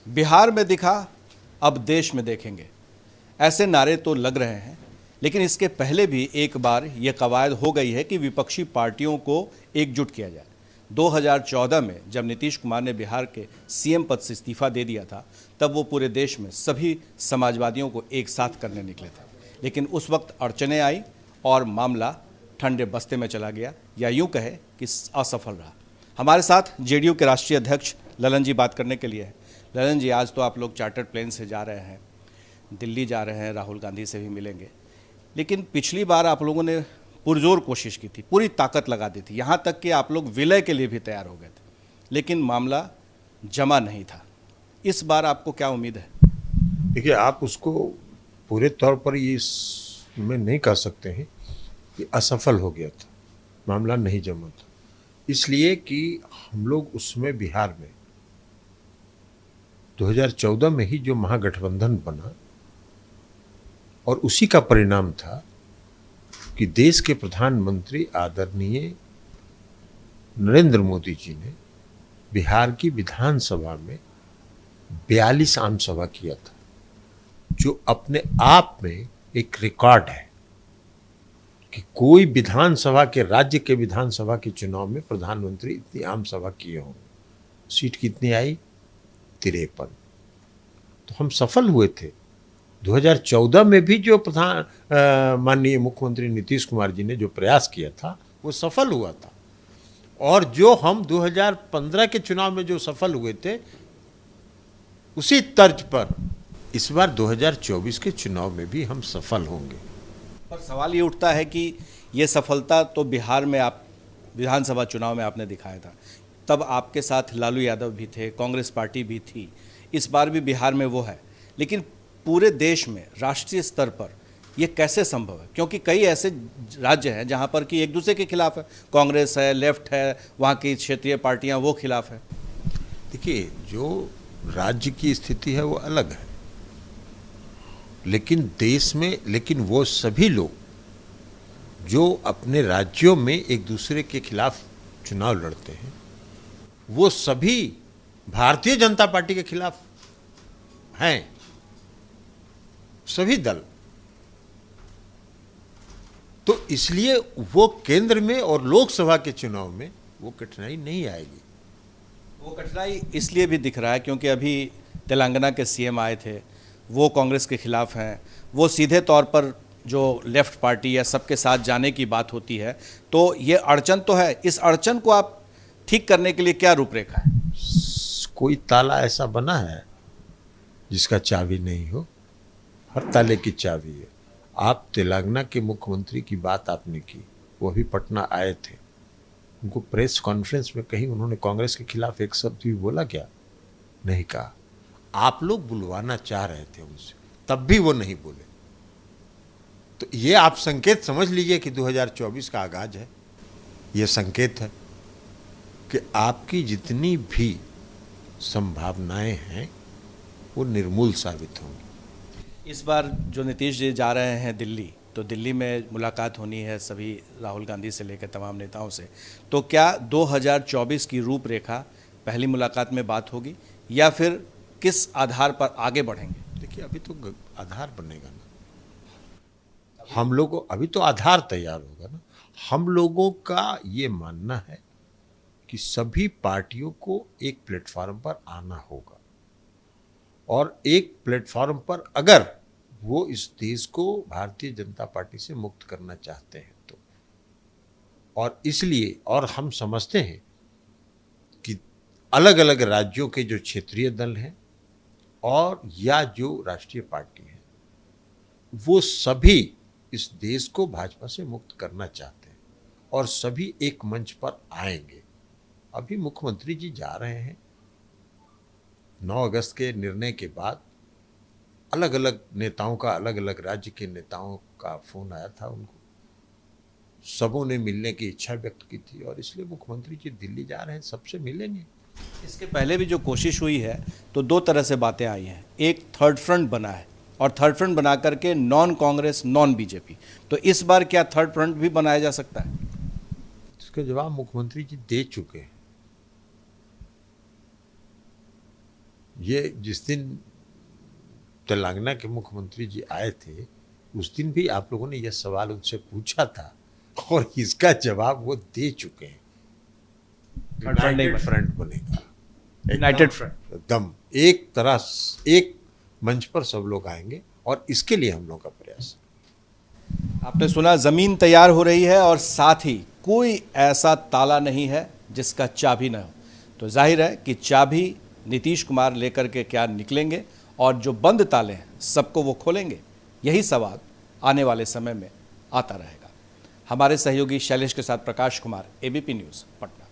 बिहार में दिखा, अब देश में देखेंगे, ऐसे नारे तो लग रहे हैं। लेकिन इसके पहले भी एक बार यह कवायद हो गई है कि विपक्षी पार्टियों को एकजुट किया जाए। 2014 में जब नीतीश कुमार ने बिहार के सीएम पद से इस्तीफा दे दिया था, तब वो पूरे देश में सभी समाजवादियों को एक साथ करने निकले थे। लेकिन उस वक्त अड़चनें आई और मामला ठंडे बस्ते में चला गया, या यूं कहे कि असफल रहा। हमारे साथ जेडीयू के राष्ट्रीय अध्यक्ष ललन जी बात करने के लिए है। ललन जी, आज तो आप लोग चार्टर्ड प्लेन से जा रहे हैं, दिल्ली जा रहे हैं, राहुल गांधी से भी मिलेंगे। लेकिन पिछली बार आप लोगों ने पुरजोर कोशिश की थी, पूरी ताकत लगा दी थी, यहाँ तक कि आप लोग विलय के लिए भी तैयार हो गए थे, लेकिन मामला जमा नहीं था। इस बार आपको क्या उम्मीद है? देखिए, आप उसको पूरे तौर पर ये इसमें नहीं कह सकते हैं कि असफल हो गया था, मामला नहीं जमा था। इसलिए कि हम लोग उसमें बिहार में 2014 में ही जो महागठबंधन बना और उसी का परिणाम था कि देश के प्रधानमंत्री आदरणीय नरेंद्र मोदी जी ने बिहार की विधानसभा में 42 आम सभा किया था, जो अपने आप में एक रिकॉर्ड है कि कोई विधानसभा के राज्य के विधानसभा के चुनाव में प्रधानमंत्री इतनी आम सभा किए हों। सीट कितनी आई? 53। तो हम सफल हुए थे। 2014 में भी जो माननीय मुख्यमंत्री नीतीश कुमार जी ने जो प्रयास किया था वो सफल हुआ था, और जो हम 2015 के चुनाव में जो सफल हुए थे उसी तर्ज पर इस बार 2024 के चुनाव में भी हम सफल होंगे। पर सवाल ये उठता है कि ये सफलता तो बिहार में आप विधानसभा चुनाव में आपने दिखाया था, तब आपके साथ लालू यादव भी थे, कांग्रेस पार्टी भी थी। इस बार भी बिहार में वो है, लेकिन पूरे देश में राष्ट्रीय स्तर पर ये कैसे संभव है? क्योंकि कई ऐसे राज्य हैं जहां पर कि एक दूसरे के खिलाफ है, कांग्रेस है, लेफ्ट है, वहां की क्षेत्रीय पार्टियां वो खिलाफ है। देखिए, जो राज्य की स्थिति है वो अलग है, लेकिन देश में, लेकिन वो सभी लोग जो अपने राज्यों में एक दूसरे के खिलाफ चुनाव लड़ते हैं, वो सभी भारतीय जनता पार्टी के खिलाफ हैं, सभी दल। तो इसलिए वो केंद्र में और लोकसभा के चुनाव में वो कठिनाई नहीं आएगी। वो कठिनाई इसलिए भी दिख रहा है क्योंकि अभी तेलंगाना के सीएम आए थे, वो कांग्रेस के खिलाफ हैं। वो सीधे तौर पर जो लेफ्ट पार्टी या सबके साथ जाने की बात होती है, तो ये अड़चन तो है। इस अड़चन को आप ठीक करने के लिए क्या रूपरेखा है? कोई ताला ऐसा बना है जिसका चाबी नहीं हो? हर ताले की चाबी है। आप तेलंगाना के मुख्यमंत्री की बात आपने की, वो अभी पटना आए थे। उनको प्रेस कॉन्फ्रेंस में कहीं उन्होंने कांग्रेस के खिलाफ एक शब्द भी बोला क्या? नहीं कहा। आप लोग बुलवाना चाह रहे थे उनसे, तब भी वो नहीं बोले। तो ये आप संकेत समझ लीजिए कि 2024 का आगाज है। ये संकेत है कि आपकी जितनी भी संभावनाएं हैं वो निर्मूल साबित होंगी। इस बार जो नीतीश जी जा रहे हैं दिल्ली, तो दिल्ली में मुलाकात होनी है सभी राहुल गांधी से लेकर तमाम नेताओं से, तो क्या 2024 की रूपरेखा पहली मुलाकात में बात होगी, या फिर किस आधार पर आगे बढ़ेंगे? देखिए, अभी तो आधार बनेगा ना, हम लोगों, अभी तो आधार तैयार होगा ना। हम लोगों का ये मानना है कि सभी पार्टियों को एक प्लेटफॉर्म पर आना होगा, और एक प्लेटफॉर्म पर अगर वो इस देश को भारतीय जनता पार्टी से मुक्त करना चाहते हैं तो, और इसलिए, और हम समझते हैं कि अलग अलग राज्यों के जो क्षेत्रीय दल हैं और या जो राष्ट्रीय पार्टी है, वो सभी इस देश को भाजपा से मुक्त करना चाहते हैं, और सभी एक मंच पर आएंगे। अभी मुख्यमंत्री जी जा रहे हैं। 9 अगस्त के निर्णय के बाद अलग अलग नेताओं का, अलग अलग राज्य के नेताओं का फोन आया था उनको, सबों ने मिलने की इच्छा व्यक्त की थी, और इसलिए मुख्यमंत्री जी दिल्ली जा रहे हैं, सबसे मिलेंगे। इसके पहले भी जो कोशिश हुई है तो दो तरह से बातें आई हैं। एक थर्ड फ्रंट बना है, और थर्ड फ्रंट बना करके नॉन कांग्रेस, नॉन बीजेपी, तो इस बार क्या थर्ड फ्रंट भी बनाया जा सकता है? इसका जवाब मुख्यमंत्री जी दे चुके हैं। ये जिस दिन तेलंगाना के मुख्यमंत्री जी आए थे उस दिन भी आप लोगों ने यह सवाल उनसे पूछा था और इसका जवाब वो दे चुके हैं। यूनाइटेड फ्रंट बनेगा, यूनाइटेड फ्रंट। एकदम एक तरह एक मंच पर सब लोग आएंगे और इसके लिए हम लोग का प्रयास है। आपने सुना, जमीन तैयार हो रही है और साथ ही कोई ऐसा ताला नहीं है जिसका चाबी न हो। तो जाहिर है कि चाबी नीतीश कुमार लेकर के क्या निकलेंगे और जो बंद ताले हैं सबको वो खोलेंगे, यही सवाल आने वाले समय में आता रहेगा। हमारे सहयोगी शैलेश के साथ प्रकाश कुमार, एबीपी न्यूज़, पटना।